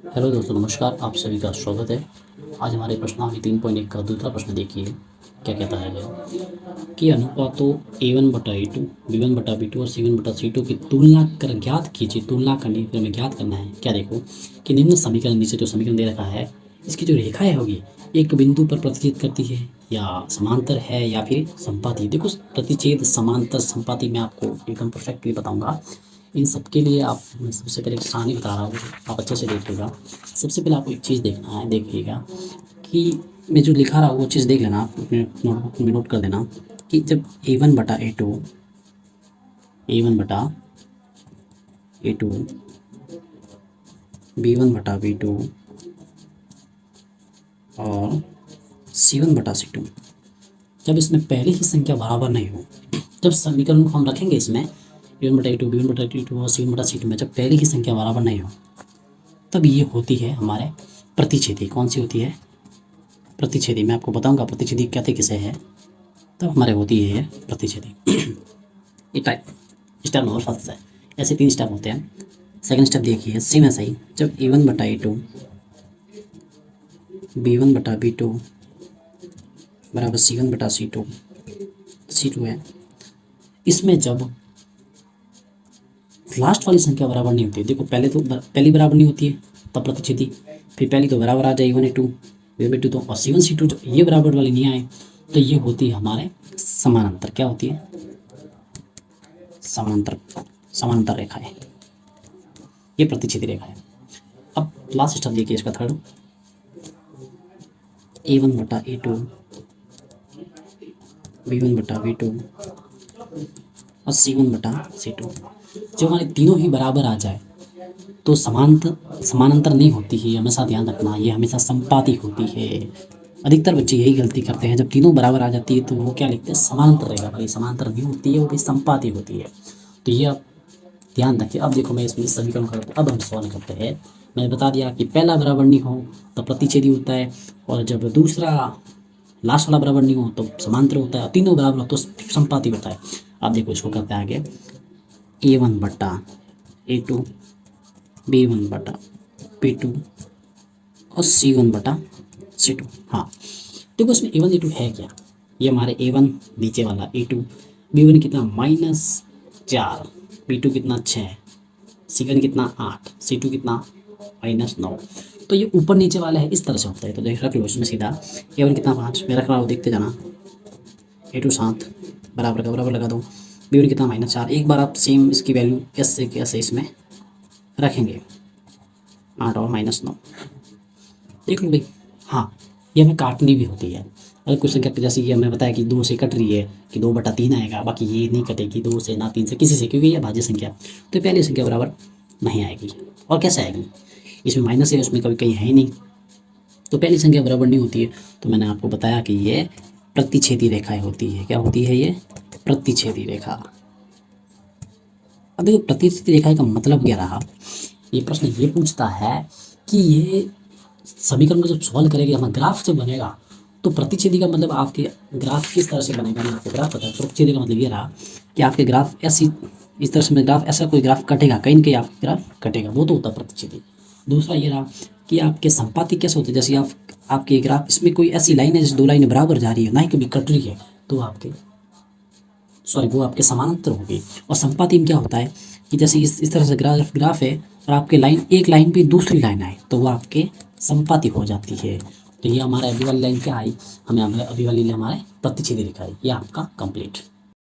Hello दोस्तों, नमस्कार। आप सभी का स्वागत है। आज हमारे प्रश्नावली 3.1 का दूसरा प्रश्न देखिए। क्या कहता है कि अनुपातों a1/a2, b1/b2 और c1/c2 की तुलना कर ज्ञात कीजिए। तुलना करनी, फिर हमें ज्ञात करना है। क्या देखो कि निम्न समीकरण, नीचे जो समीकरण दे रखा है, इसकी जो रेखाएं होगी एक बिंदु पर प्रतिच्छेद करती है या समांतर है या फिर संपाती। देखो, प्रतिच्छेद, समांतर, संपाती मैं आपको एकदम परफेक्टली बताऊंगा। इन सब के लिए आप, मैं सबसे पहले एक कहानी बता रहा हूँ, आप अच्छे से देखिएगा। सबसे पहले आपको एक चीज़ देखना है, देखिएगा कि मैं जो लिखा रहा हूँ वो चीज़ देख लेना, आप अपने नोटबुक में नोट कर देना कि जब a1/a2, a1/a2, b1/b2 और c1/c2, जब इसमें पहली ही संख्या बराबर नहीं हो, जब समीकरण को हम रखेंगे इसमें a1/a2, b1/b2 और c1/c2 में जब पहली ही संख्या बराबर नहीं हो, तब ये होती है हमारे प्रतिच्छेदी। कौन सी होती है? प्रतिच्छेदी। मैं आपको बताऊंगा प्रतिच्छेदी कहते किसे है, तब हमारे होती है ये प्रतिच्छेदी। ये टाइप स्टेप नंबर फर्स्ट है। ऐसे 3 स्टेप होते हैं। सेकंड स्टेप देखिए, सेम ऐसा ही। जब a1/a2, b1/b2 बराबर c1/c2, c2 है, इसमें जब लास्ट वाली संख्या बराबर नहीं होती है, देखो पहले तो पहली बराबर नहीं होती है तब प्रतिच्छेदी, फिर पहली तो बराबर आ जाए a1a2, b1b2 तो, और c1c2 जब ये बराबर वाली नहीं आए तो ये होती है हमारे समानांतर। क्या होती है? समानांतर। समानांतर रेखा है, ये प्रतिच्छेदी रेखा है। अब लास्ट स्टेप देखिए इसका थर्ड, a1/a2, b1/b2 और c1/c2, जब हमारे तीनों ही बराबर आ जाए तो समानांतर नहीं होती है। हमेशा ध्यान रखना, ये हमेशा संपाती होती है। अधिकतर बच्चे यही गलती करते हैं, जब तीनों बराबर आ जाती है तो वो क्या लिखते हैं? समानांतर रेखा। भाई समानांतर नहीं होती है, वो भी संपाती होती है। तो ये आप ध्यान रखिए। अब देखो मैं इसमें समीकरण करता हूँ, अब हम सॉल्व करते हैं। मैंने बता दिया कि पहला बराबर नहीं हो तो प्रतिच्छेदी होता है, और जब दूसरा लास्ट वाला बराबर नहीं हो तो समांतर होता है, और तीनों बराबर हो तो संपाती होता है। अब देखो इसको करते हैं आगे, a1/a2, b1/b2 और c1/c2। हाँ, देखो इसमें a1 a2 है क्या? ये हमारे a1 नीचे वाला, a2, b1 कितना -4, b2 कितना 6, c1 कितना 8, c2 कितना -9। तो ये ऊपर नीचे वाला है, इस तरह से होता है। तो देख रख लो इसमें सीधा, a1 कितना 5, मैं रख रहा हूँ, देखते जाना। a2 7, बराबर का बराबर लगा दो। b1 कितना -4। एक बार आप सेम इसकी वैल्यू कैसे कैसे इसमें रखेंगे, 8 और -9, देख लो भाई। हाँ, ये हमें काटनी भी होती है। अगर कुछ संख्या जैसे कि हमने बताया कि 2 से कट रही है कि 2/3 आएगा, बाकी ये नहीं कटेगी 2 से, ना 3 से, किसी से, क्योंकि ये भाज्य संख्या। तो पहली संख्या बराबर नहीं आएगी। और कैसे आएगी? इसमें माइनस है, उसमें कभी कहीं है ही नहीं, तो पहली संख्या बराबर नहीं होती है। तो मैंने आपको बताया कि ये प्रतिच्छेदी रेखाएं होती है। क्या होती है? ये प्रतिच्छेदी रेखा। अब देखो प्रतिच्छेदी रेखा का मतलब क्या रहा। ये प्रश्न ये पूछता है कि ये समीकरण को जब सॉल्व करेंगे, हमारा ग्राफ जब बनेगा, तो प्रतिच्छेदी का मतलब आपके ग्राफ किस तरह से बनेगा। मैं आपको ग्राफ बताऊँ। प्रतिच्छेदी का मतलब ये रहा कि आपके ग्राफ ऐसी, इस तरह से में ग्राफ, ऐसा कोई ग्राफ कटेगा, कहीं ना कहीं आपका ग्राफ कटेगा, वो तो होता है प्रतिच्छेदी। दूसरा ये रहा कि आपके संपाती कैसे होते हैं, जैसे आपके ग्राफ, इसमें कोई ऐसी लाइन है जैसे 2 लाइनें बराबर जा रही है, ना ही कभी कट रही है, तो आपके वो आपके समानांतर होगी। और संपाती में क्या होता है कि जैसे इस तरह से ग्राफ है, और आपके लाइन, एक लाइन पे दूसरी लाइन आए, तो वो आपके संपाती हो जाती है। तो ये हमारा अभी वाली लाइन क्या आई, हमें अभी वाली हमारे प्रतिच्छेदी दिखाई। ये आपका कंप्लीट।